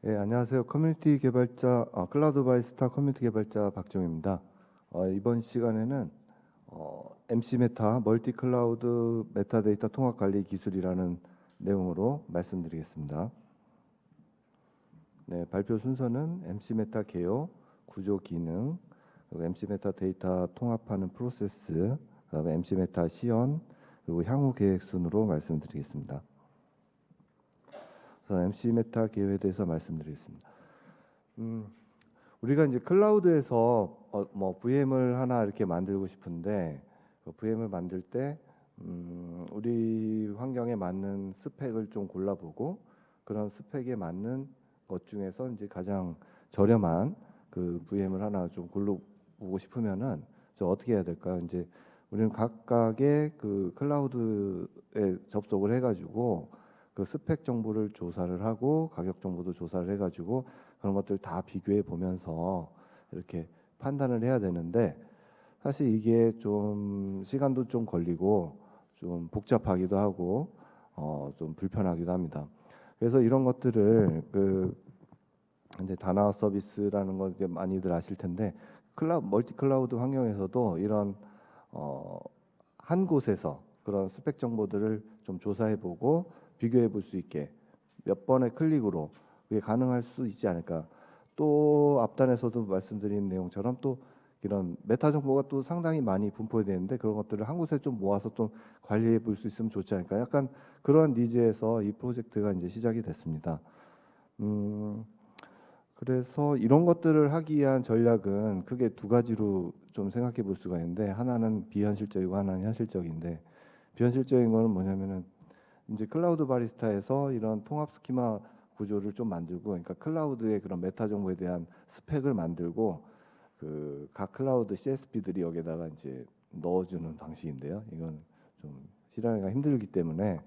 예, 안녕하세요. 커뮤니티 개발자, 클라우드 바리스타 커뮤니티 개발자 박정입니다. 이번 시간에는 MC 메타, 멀티 클라우드 메타데이터 통합 관리 기술이라는 내용으로 말씀드리겠습니다. 네, 발표 순서는 MC 메타 개요, 구조 기능, 그리고 MC 메타 데이터 통합하는 프로세스, 그다음에 MC 메타 시연, 그리고 향후 계획 순으로 말씀드리겠습니다. 그래서 MC 메타 개요에 대해서 말씀드리겠습니다. 우리가 이제 클라우드에서 뭐 VM을 하나 이렇게 만들고 싶은데 그 VM을 만들 때 우리 환경에 맞는 스펙을 좀 골라보고 그런 스펙에 맞는 것 중에서 이제 가장 저렴한 그 VM을 하나 좀 골라보고 싶으면은 저 어떻게 해야 될까요? 이제 우리는 각각의 그 클라우드에 접속을 해가지고 그 스펙 정보를 조사를 하고 가격 정보도 조사를 해가지고 그런 것들 다 비교해 보면서 이렇게 판단을 해야 되는데 사실 이게 좀 시간도 좀 걸리고 좀 복잡하기도 하고 좀 불편하기도 합니다. 그래서 이런 것들을 그 이제 다나 서비스라는 거 이제 많이들 아실 텐데 멀티 클라우드 환경에서도 이런 한 곳에서 그런 스펙 정보들을 좀 조사해 보고 비교해 볼 수 있게 몇 번의 클릭으로 그게 가능할 수 있지 않을까. 또 앞단에서도 말씀드린 내용처럼 또 이런 메타 정보가 또 상당히 많이 분포되어 있는데 그런 것들을 한 곳에 좀 모아서 또 관리해 볼 수 있으면 좋지 않을까. 약간 그런 니즈에서 이 프로젝트가 이제 시작이 됐습니다. 그래서 이런 것들을 하기 위한 전략은 크게 두 가지로 좀 생각해 볼 수가 있는데 하나는 비현실적이고 하나는 현실적인데 비현실적인 거는 뭐냐면은 이제 클라우드 바리스타에서 이런 통합 스키마 구조를 좀 만들고 그러니까 클라우드의 그런 메타 정보에 대한 스펙을 만들고 그 각 클라우드 CSP들이 여기다가 이제 넣어주는 방식인데요. 이건 좀 실행하기가 힘들기 때문에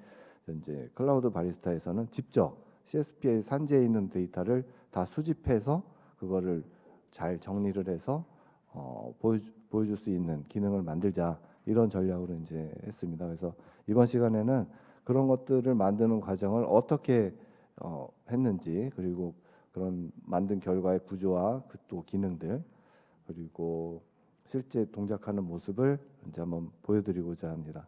이제 클라우드 바리스타에서는 직접 CSP의 산재에 있는 데이터를 다 수집해서 그거를 잘 정리를 해서 보여줄 수 있는 기능을 만들자 이런 전략으로 이제 했습니다. 그래서 이번 시간에는 그런 것들을 만드는 과정을 어떻게 했는지 그리고 그런 만든 결과의 구조와 그 또 기능들 그리고 실제 동작하는 모습을 이제 한번 보여드리고자 합니다.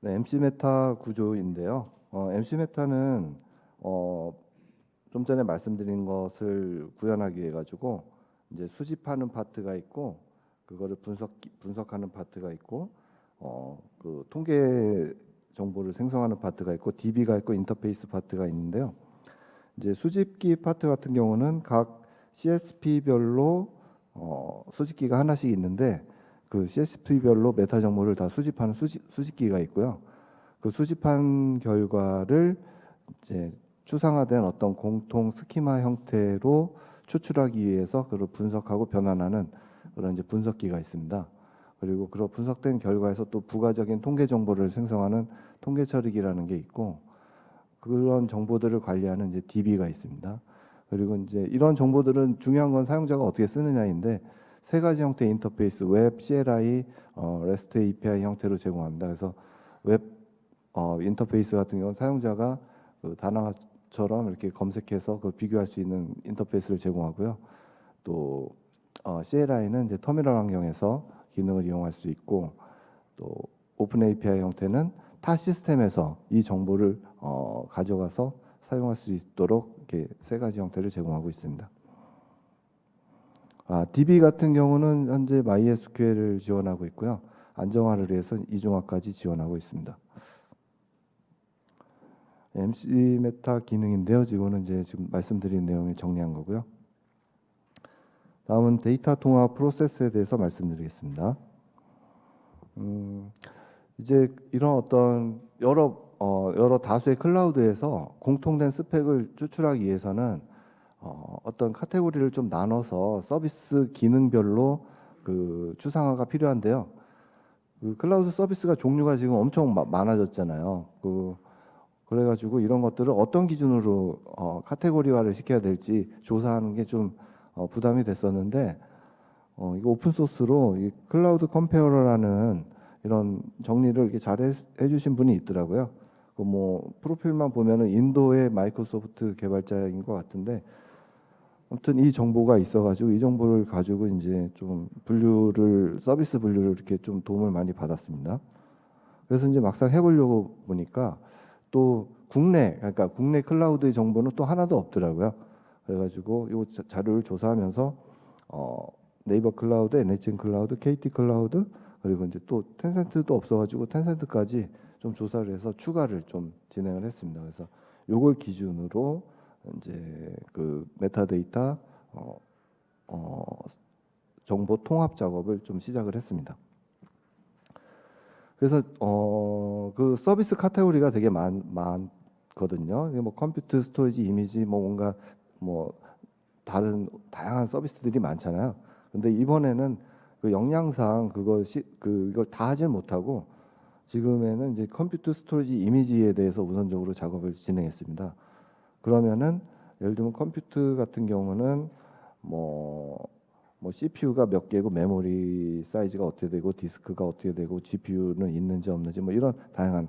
네, MC 메타 구조인데요. MC 메타는 좀 전에 말씀드린 것을 구현하기 위해 가지고 이제 수집하는 파트가 있고 그거를 분석하는 파트가 있고 그 통계 정보를 생성하는 파트가 있고 DB가 있고 인터페이스 파트가 있는데요. 이제 수집기 파트 같은 경우는 각 CSP별로 수집기가 하나씩 있는데 그 CSP별로 메타 정보를 다 수집하는 수집기가 있고요. 그 수집한 결과를 이제 추상화된 어떤 공통 스키마 형태로 추출하기 위해서 그걸 분석하고 변환하는 그런 이제 분석기가 있습니다. 그리고 그런 분석된 결과에서 또 부가적인 통계 정보를 생성하는 통계 처리기라는 게 있고 그런 정보들을 관리하는 이제 DB가 있습니다. 그리고 이제 이런 정보들은 중요한 건 사용자가 어떻게 쓰느냐인데 세 가지 형태의 인터페이스, 웹, CLI, REST API 형태로 제공합니다. 그래서 웹 인터페이스 같은 경우는 사용자가 그 다나처럼 이렇게 검색해서 그 비교할 수 있는 인터페이스를 제공하고요. 또 CLI는 이제 터미널 환경에서 기능을 이용할 수 있고 또 오픈 API 형태는 타 시스템에서 이 정보를 가져가서 사용할 수 있도록 이렇게 세 가지 형태를 제공하고 있습니다. DB 같은 경우는 현재 MySQL을 지원하고 있고요. 안정화를 위해서 이중화까지 지원하고 있습니다. MC 메타 기능인데요. 이거는 이제 지금 말씀드린 내용을 정리한 거고요. 다음은 데이터 통합 프로세스에 대해서 말씀드리겠습니다. 이제 이런 어떤 여러 다수의 클라우드에서 공통된 스펙을 추출하기 위해서는 어떤 카테고리를 좀 나눠서 서비스 기능별로 그 추상화가 필요한데요. 그 클라우드 서비스가 종류가 지금 엄청 많아졌잖아요. 그래가지고 이런 것들을 어떤 기준으로 카테고리화를 시켜야 될지 조사하는 게 좀 부담이 됐었는데 이거 오픈 소스로 이 클라우드 컴페어러라는 이런 정리를 이렇게 잘 해주신 분이 있더라고요. 그 뭐 프로필만 보면은 인도의 마이크로소프트 개발자인 것 같은데, 아무튼 이 정보가 있어가지고 이 정보를 가지고 이제 좀 서비스 분류를 이렇게 좀 도움을 많이 받았습니다. 그래서 이제 막상 해보려고 보니까 또 그러니까 국내 클라우드의 정보는 또 하나도 없더라고요. 그래가지고 이 자료를 조사하면서 네이버 클라우드, NHN 클라우드, KT 클라우드, 그리고 이제 또 텐센트도 없어가지고 텐센트까지 좀 조사를 해서 추가를 좀 진행을 했습니다. 그래서 요걸 기준으로 이제 그 메타데이터 어, 어, 정보 통합 작업을 좀 시작을 했습니다. 그래서 그 서비스 카테고리가 되게 많거든요. 이게 뭐 컴퓨터, 스토리지, 이미지, 뭐 뭔가 뭐 다른 다양한 서비스들이 많잖아요. 근데 이번에는 그 역량상 이걸 다 하질 못하고 지금에는 이제 컴퓨터, 스토리지, 이미지에 대해서 우선적으로 작업을 진행했습니다. 그러면은 예를 들면 컴퓨터 같은 경우는 뭐 CPU가 몇 개고 메모리 사이즈가 어떻게 되고 디스크가 어떻게 되고 GPU는 있는지 없는지 뭐 이런 다양한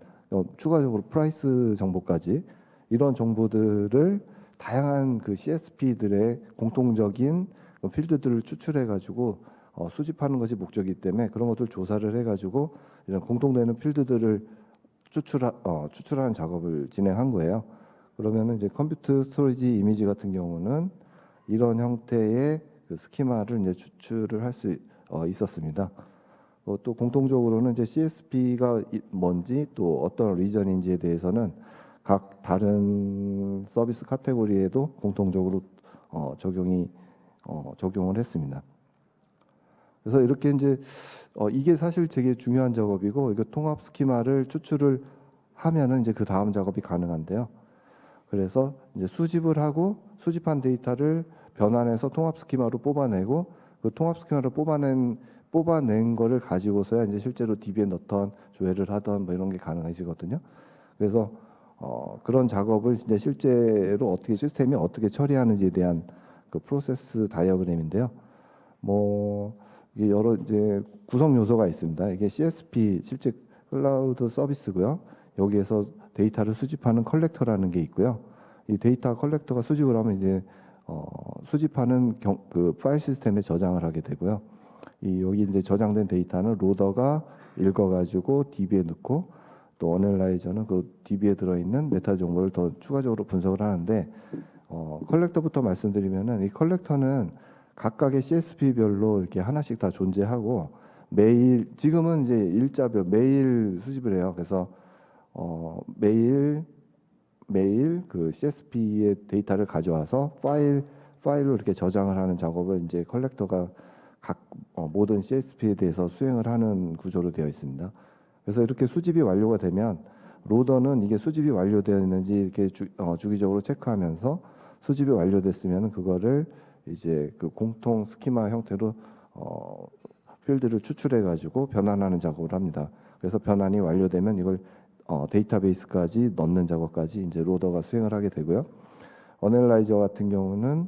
추가적으로 프라이스 정보까지 이런 정보들을 다양한 그 CSP들의 공통적인 필드들을 추출해 가지고 수집하는 것이 목적이기 때문에 그런 것들 조사를 해 가지고 이런 공통되는 필드들을 추출하는 작업을 진행한 거예요. 그러면은 이제 컴퓨터 스토리지 이미지 같은 경우는 이런 형태의 그 스키마를 이제 추출을 할 수 있었습니다. 또 공통적으로는 이제 CSP가 뭔지 또 어떤 리전인지에 대해서는 각 다른 서비스 카테고리에도 공통적으로 적용을 했습니다. 그래서 이렇게 이제 이게 사실 되게 중요한 작업이고 이거 통합 스키마를 추출을 하면은 이제 그 다음 작업이 가능한데요. 그래서 이제 수집을 하고 수집한 데이터를 변환해서 통합 스키마로 뽑아내고 그 통합 스키마를 뽑아낸 거를 가지고서야 이제 실제로 DB에 넣던 조회를 하던 뭐 이런 게 가능해지거든요. 그래서 그런 작업을 이제 실제로 어떻게 시스템이 어떻게 처리하는지에 대한 그 프로세스 다이어그램인데요. 뭐 이게 여러 이제 구성 요소가 있습니다. 이게 CSP 실제 클라우드 서비스고요. 여기에서 데이터를 수집하는 컬렉터라는 게 있고요. 이 데이터 컬렉터가 수집을 하면 이제 수집하는 그 파일 시스템에 저장을 하게 되고요. 여기 이제 저장된 데이터는 로더가 읽어가지고 DB에 넣고 또 어널라이저는 그 DB에 들어있는 메타 정보를 더 추가적으로 분석을 하는데 컬렉터부터 말씀드리면은 이 컬렉터는 각각의 CSP별로 이렇게 하나씩 다 존재하고 지금은 이제 일자별 매일 수집을 해요. 그래서 매일 그 CSP의 데이터를 가져와서 파일로 이렇게 저장을 하는 작업을 이제 컬렉터가 각 모든 CSP에 대해서 수행을 하는 구조로 되어 있습니다. 그래서 이렇게 수집이 완료가 되면 로더는 이게 수집이 완료되었는지 이렇게 주기적으로 체크하면서 수집이 완료됐으면 그거를 이제 그 공통 스키마 형태로 필드를 추출해 가지고 변환하는 작업을 합니다. 그래서 변환이 완료되면 이걸 데이터베이스까지 넣는 작업까지 이제 로더가 수행을 하게 되고요. 어널라이저 같은 경우는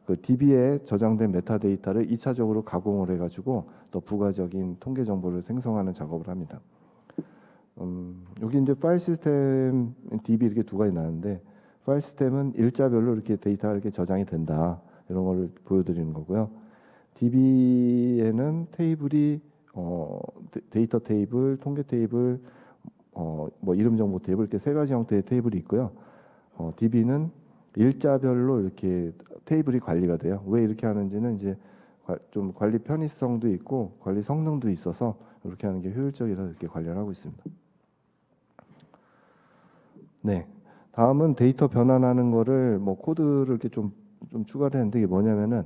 그 DB에 저장된 메타데이터를 2차적으로 가공을 해가지고 또 부가적인 통계 정보를 생성하는 작업을 합니다. 여기 이제 파일 시스템 DB 이렇게 두 가지 나는데 파일 시스템은 일자별로 이렇게 데이터가 이렇게 저장이 된다 이런 걸 보여드리는 거고요. DB에는 테이블이 데이터 테이블, 통계 테이블, 뭐 이름 정보 테이블 이렇게 세 가지 형태의 테이블이 있고요. DB는 일자별로 이렇게 테이블이 관리가 돼요. 왜 이렇게 하는지는 이제 좀 관리 편의성도 있고 관리 성능도 있어서 이렇게 하는 게 효율적이라서 이렇게 관리를 하고 있습니다. 네, 다음은 데이터 변환하는 거를 뭐 코드를 이렇게 좀 추가를 했는데 이게 뭐냐면은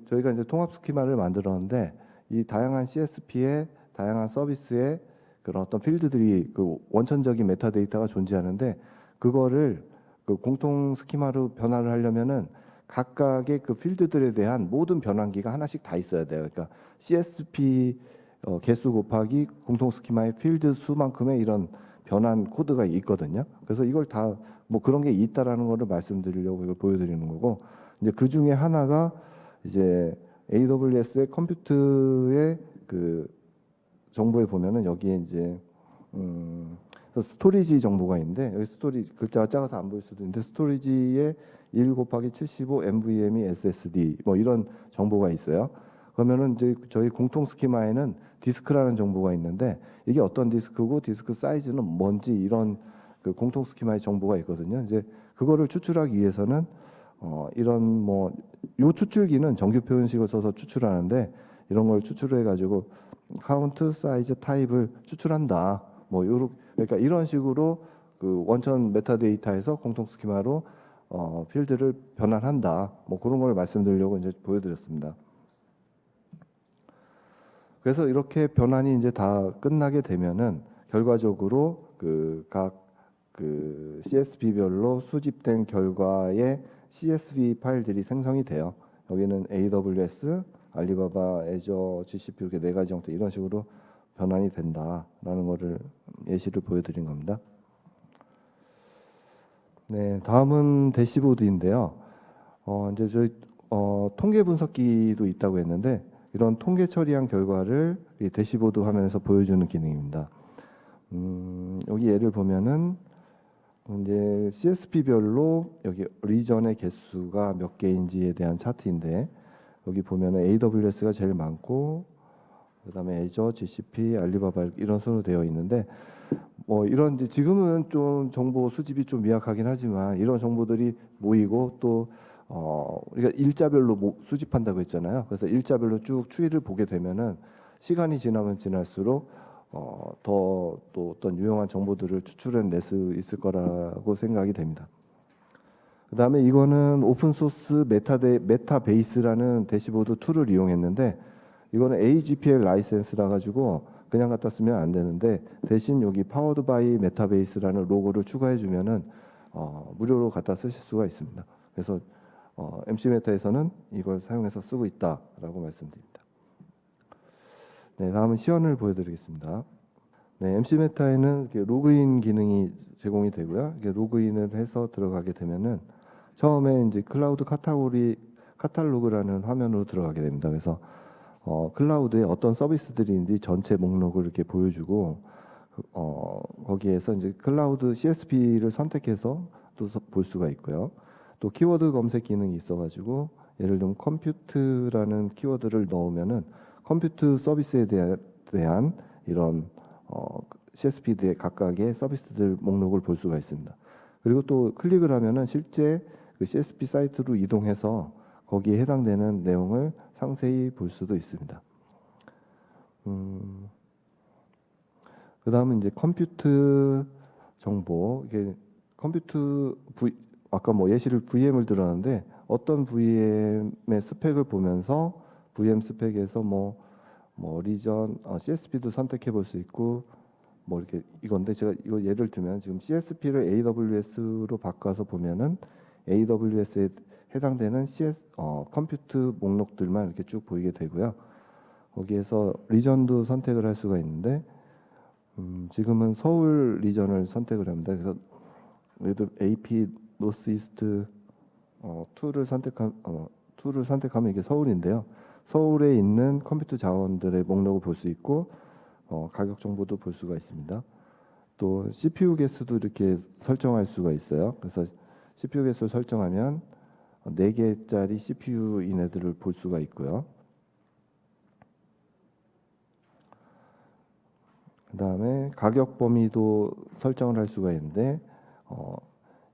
저희가 이제 통합 스키마를 만들었는데 이 다양한 CSP의 다양한 서비스의 그런 어떤 필드들이 그 원천적인 메타데이터가 존재하는데 그거를 그 공통 스키마로 변화를 하려면은 각각의 그 필드들에 대한 모든 변환기가 하나씩 다 있어야 돼요. 그러니까 CSP 개수 곱하기 공통 스키마의 필드 수만큼의 이런 변환 코드가 있거든요. 그래서 이걸 다 뭐 그런 게 있다라는 거를 말씀드리려고 이걸 보여드리는 거고 이제 그 중에 하나가 이제 AWS의 컴퓨터의 그 정보에 보면은 여기에 이제 그래서 스토리지 정보가 있는데 여기 스토리지 글자가 작아서 안 보일 수도 있는데 스토리지에 1 곱하기 75 NVMe SSD 뭐 이런 정보가 있어요. 그러면은 이제 저희 공통 스키마에는 디스크라는 정보가 있는데 이게 어떤 디스크고 디스크 사이즈는 뭔지 이런 그 공통 스키마의 정보가 있거든요. 이제 그거를 추출하기 위해서는 이런 뭐 요 추출기는 정규 표현식을 써서 추출하는데 이런 걸 추출해 가지고 카운트 사이즈 타입을 추출한다. 뭐 요렇 그러니까 이런 식으로 그 원천 메타데이터에서 공통 스키마로 필드를 변환한다. 뭐 그런 걸 말씀드리려고 이제 보여드렸습니다. 그래서 이렇게 변환이 이제 다 끝나게 되면은 결과적으로 그 각 그 CSV별로 수집된 결과의 CSV 파일들이 생성이 돼요. 여기는 AWS, 알리바바, 애저, GCP 이렇게 네 가지 형태 이런 식으로 변환이 된다라는 거를 예시를 보여드린 겁니다. 네, 다음은 대시보드인데요. 이제 저희 통계 분석기도 있다고 했는데 이런 통계 처리한 결과를 이 대시보드 화면에서 보여주는 기능입니다. 여기 예를 보면은 이제 CSP별로 여기 리전의 개수가 몇 개인지에 대한 차트인데 여기 보면은 AWS가 제일 많고 그다음에 애저, GCP, 알리바바 이런 순으로 되어 있는데 뭐 이런 이제 지금은 좀 정보 수집이 좀 미약하긴 하지만 이런 정보들이 모이고 또 우리가 일자별로 수집한다고 했잖아요. 그래서 일자별로 쭉 추이를 보게 되면은 시간이 지나면 지날수록 더 또 어떤 유용한 정보들을 추출해낼 수 있을 거라고 생각이 됩니다. 그다음에 이거는 오픈 소스 메타베이스라는 대시보드 툴을 이용했는데 이거는 AGPL 라이센스라 가지고 그냥 갖다 쓰면 안 되는데 대신 여기 파워드 바이 메타베이스라는 로고를 추가해 주면은 무료로 갖다 쓰실 수가 있습니다. 그래서 MC 메타에서는 이걸 사용해서 쓰고 있다라고 말씀드립니다. 네, 다음은 시연을 보여드리겠습니다. 네, MC 메타에는 로그인 기능이 제공이 되고요. 이게 로그인을 해서 들어가게 되면은 처음에 이제 클라우드 카탈로그라는 화면으로 들어가게 됩니다. 그래서 클라우드에 어떤 서비스들이 있는지 전체 목록을 이렇게 보여주고 거기에서 이제 클라우드 CSP를 선택해서 또 볼 수가 있고요. 또 키워드 검색 기능이 있어가지고 예를 들면 컴퓨트라는 키워드를 넣으면은 컴퓨트 서비스에 대한 이런 CSP들의 각각의 서비스들 목록을 볼 수가 있습니다. 그리고 또 클릭을 하면은 실제 그 CSP 사이트로 이동해서 거기에 해당되는 내용을 상세히 볼 수도 있습니다. 그 다음은 이제 컴퓨트 정보, 이게 아까 뭐 예시를 VM을 들었는데 어떤 VM의 스펙을 보면서 VM 스펙에서 뭐 리전, CSP도 선택해 볼 수 있고 뭐 이렇게 이건데 제가 이거 예를 들면 지금 CSP를 AWS로 바꿔서 보면은 AWS에 해당되는 컴퓨트 목록들만 이렇게 쭉 보이게 되고요. 거기에서 리전도 선택을 할 수가 있는데 지금은 서울 리전을 선택을 합니다. 그래서 예를 AP 노스이스트 툴을 선택하면 이게 서울인데요. 서울에 있는 컴퓨터 자원들의 목록을 볼 수 있고 가격 정보도 볼 수가 있습니다. 또 CPU 개수도 이렇게 설정할 수가 있어요. 그래서 CPU 개수를 설정하면 4개짜리 CPU인 애들을 볼 수가 있고요. 그 다음에 가격 범위도 설정을 할 수가 있는데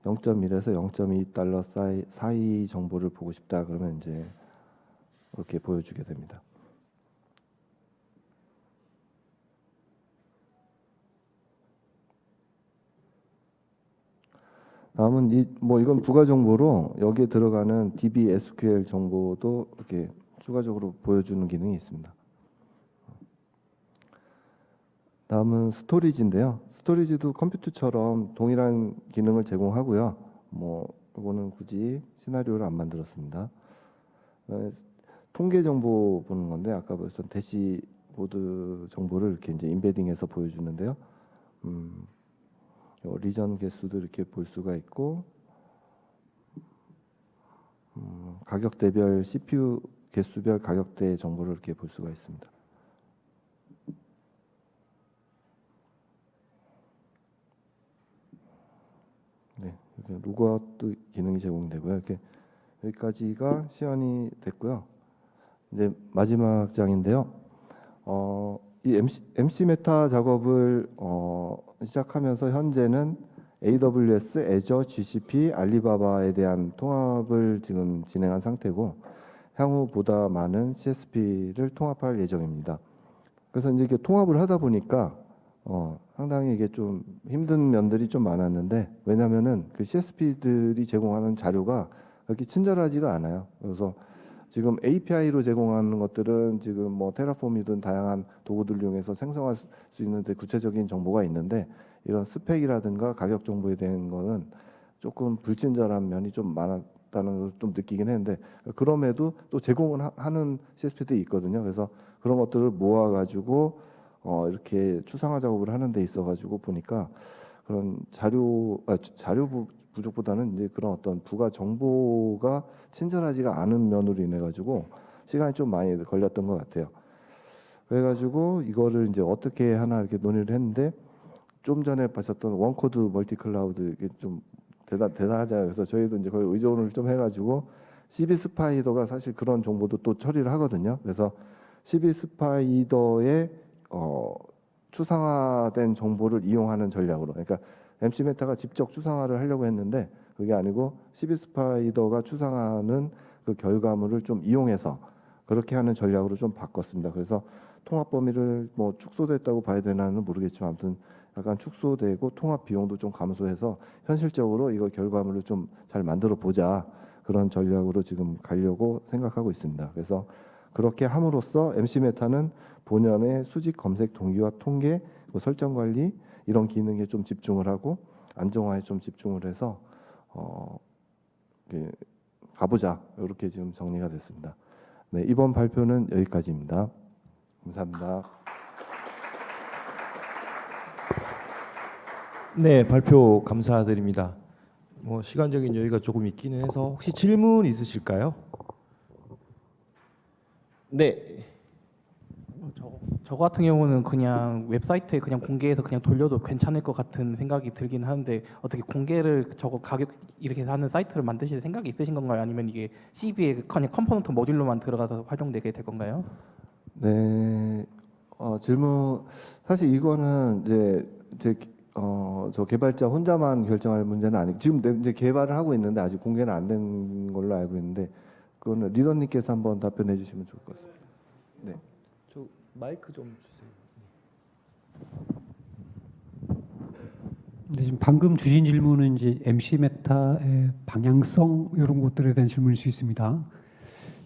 0.1에서 0.2달러 사이 정보를 보고 싶다 그러면 이제 이렇게 보여주게 됩니다. 다음은 이건 부가 정보로 여기에 들어가는 DB SQL 정보도 이렇게 추가적으로 보여주는 기능이 있습니다. 다음은 스토리지인데요. 스토리지도 컴퓨터처럼 동일한 기능을 제공하고요. 이거는 굳이 시나리오를 안 만들었습니다. 통계 정보 보는 건데 아까 보였던 대시보드 정보를 이렇게 이제 인베딩해서 보여주는데요. 리전 개수도 이렇게 볼 수가 있고 가격대별 CPU 개수별 가격대 정보를 이렇게 볼 수가 있습니다. 로그아웃 기능이 제공되고요. 이렇게 여기까지가 시연이 됐고요. 이제 마지막 장인데요. 이 MC 메타 작업을 시작하면서 현재는 AWS, Azure, GCP, 알리바바에 대한 통합을 지금 진행한 상태고 향후 보다 많은 CSP를 통합할 예정입니다. 그래서 이제 이렇게 통합을 하다 보니까 상당히 이게 좀 힘든 면들이 좀 많았는데 왜냐하면은 그 CSP들이 제공하는 자료가 그렇게 친절하지가 않아요. 그래서 지금 API로 제공하는 것들은 지금 뭐 테라폼이든 다양한 도구들을 이용해서 생성할 수 있는데 구체적인 정보가 있는데 이런 스펙이라든가 가격 정보에 대한 거는 조금 불친절한 면이 좀 많았다는 걸 좀 느끼긴 했는데 그럼에도 또 제공을 하는 CSP들이 있거든요. 그래서 그런 것들을 모아가지고 이렇게 추상화 작업을 하는 데 있어가지고 보니까 그런 자료 부족보다는 이제 그런 어떤 부가 정보가 친절하지가 않은 면으로 인해 가지고 시간이 좀 많이 걸렸던 것 같아요. 그래가지고 이거를 이제 어떻게 하나 이렇게 논의를 했는데 좀 전에 봤었던 원코드 멀티 클라우드 이게 좀 대단하잖아요. 그래서 저희도 이제 거의 의존을 좀 해가지고 CB 스파이더가 사실 그런 정보도 또 처리를 하거든요. 그래서 CB 스파이더의 추상화된 정보를 이용하는 전략으로, 그러니까 MC 메타가 직접 추상화를 하려고 했는데 그게 아니고 CB 스파이더가 추상화하는 그 결과물을 좀 이용해서 그렇게 하는 전략으로 좀 바꿨습니다. 그래서 통합 범위를 뭐 축소됐다고 봐야 되나는 모르겠지만 아무튼 약간 축소되고 통합 비용도 좀 감소해서 현실적으로 이거 결과물을 좀 잘 만들어 보자 그런 전략으로 지금 가려고 생각하고 있습니다. 그래서 그렇게 함으로써 MC 메타는 본연의 수직 검색 동기화 통계, 뭐 설정 관리 이런 기능에 좀 집중을 하고 안정화에 좀 집중을 해서 가보자 이렇게 지금 정리가 됐습니다. 네, 이번 발표는 여기까지입니다. 감사합니다. 네, 발표 감사드립니다. 뭐 시간적인 여유가 조금 있기는 해서 혹시 질문 있으실까요? 네. 저 같은 경우는 그냥 웹사이트에 그냥 공개해서 그냥 돌려도 괜찮을 것 같은 생각이 들긴 하는데 어떻게 공개를 저거 가격 이렇게 하는 사이트를 만드실 생각이 있으신 건가요? 아니면 이게 CB에 그냥 컴포넌트 모듈로만 들어가서 활용되게 될 건가요? 네, 질문 사실 이거는 저 개발자 혼자만 결정할 문제는 아니고 지금 이제 개발을 하고 있는데 아직 공개는 안 된 걸로 알고 있는데 그거는 리더님께서 한번 답변해 주시면 좋을 것 같습니다. 네. 저 마이크 좀 주세요. 네, 지금 방금 주신 질문은 이제 MC 메타의 방향성 이런 것들에 대한 질문일 수 있습니다.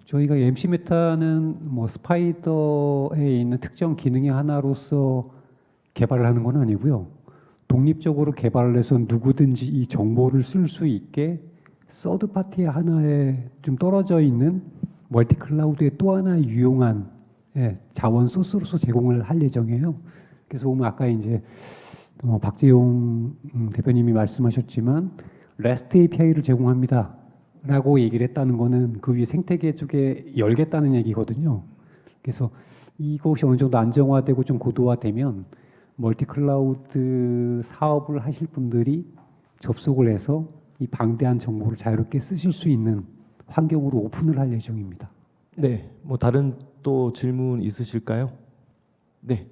저희가 MC 메타는 뭐 스파이더에 있는 특정 기능의 하나로서 개발을 하는 건 아니고요. 독립적으로 개발을 해서 누구든지 이 정보를 쓸 수 있게 서드 파티 하나에 좀 떨어져 있는 멀티 클라우드의 또 하나의 유용한 자원 소스로서 제공을 할 예정이에요. 그래서 보면 아까 이제 박재용 대표님이 말씀하셨지만 REST API를 제공합니다. 라고 얘기를 했다는 거는 그 위에 생태계 쪽에 열겠다는 얘기거든요. 그래서 이것이 어느 정도 안정화되고 좀 고도화되면 멀티 클라우드 사업을 하실 분들이 접속을 해서 이 방대한 정보를 자유롭게 쓰실 수 있는 환경으로 오픈을 할 예정입니다. 네, 뭐 다른 또 질문 있으실까요? 네.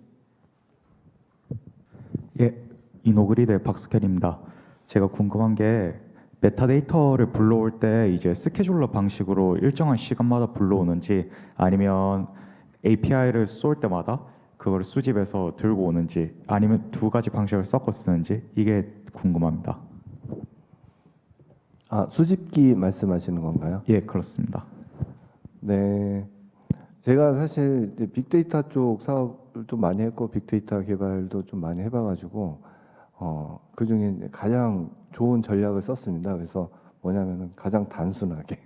예, 이노그리드의 박스켈입니다. 제가 궁금한 게 메타데이터를 불러올 때 이제 스케줄러 방식으로 일정한 시간마다 불러오는지 아니면 API를 쏠 때마다 그걸 수집해서 들고 오는지 아니면 두 가지 방식을 섞어 쓰는지 이게 궁금합니다. 수집기 말씀하시는 건가요? 예, 그렇습니다. 네, 제가 사실 이제 빅데이터 쪽 사업을 좀 많이 했고 빅데이터 개발도 좀 많이 해봐가지고 그 중에 가장 좋은 전략을 썼습니다. 그래서 뭐냐면은 가장 단순하게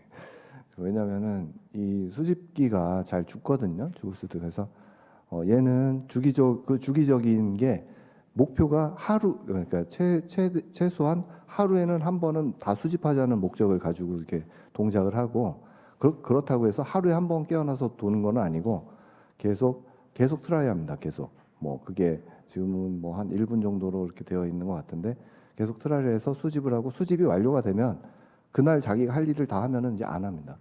왜냐면은 이 수집기가 잘 죽거든요. 죽을 수도. 그래서 얘는 주기적인 게 목표가 하루, 그러니까 최소한 하루에는 한 번은 다 수집하자는 목적을 가지고 이렇게 동작을 하고 그렇다고 해서 하루에 한 번 깨어나서 도는 건 아니고 계속 트라이합니다. 계속 뭐 그게 지금은 뭐 한 1분 정도로 이렇게 되어 있는 것 같은데 계속 트라이를 해서 수집을 하고 수집이 완료가 되면 그날 자기가 할 일을 다 하면은 이제 안 합니다.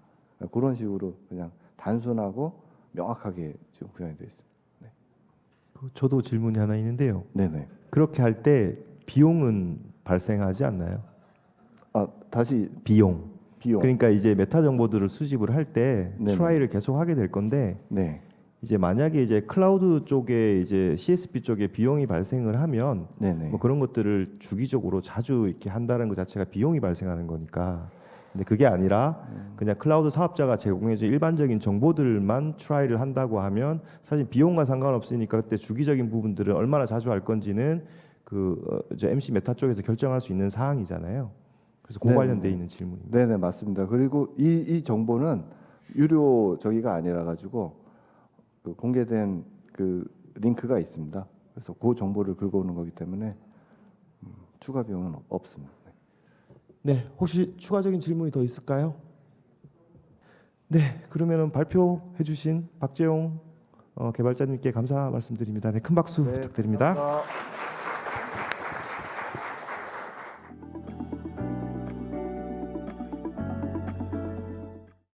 그런 식으로 그냥 단순하고 명확하게 지금 구현이 되어 있습니다. 저도 질문이 하나 있는데요. 네네. 그렇게 할 때 비용은 발생하지 않나요? 다시 비용. 비용. 그러니까 이제 메타 정보들을 수집을 할 때 네네. 트라이를 계속 하게 될 건데 네. 이제 만약에 이제 클라우드 쪽에 이제 CSP 쪽에 비용이 발생을 하면 네네. 뭐 그런 것들을 주기적으로 자주 이렇게 한다는 것 자체가 비용이 발생하는 거니까. 근데 그게 아니라 그냥 클라우드 사업자가 제공해준 일반적인 정보들만 트라이를 한다고 하면 사실 비용과 상관없으니까 그때 주기적인 부분들을 얼마나 자주 할 건지는 이제 MC 메타 쪽에서 결정할 수 있는 사항이잖아요. 그래서 그 네네. 관련돼 있는 질문입니다. 네네 맞습니다. 그리고 이 정보는 유료 저기가 아니라 가지고 그 공개된 그 링크가 있습니다. 그래서 그 정보를 긁어오는 거기 때문에 추가 비용은 없습니다. 네, 혹시 추가적인 질문이 더 있을까요? 네, 그러면은 발표해주신 박재용 개발자님께 감사 말씀드립니다. 네, 큰 박수 부탁드립니다. 감사합니다.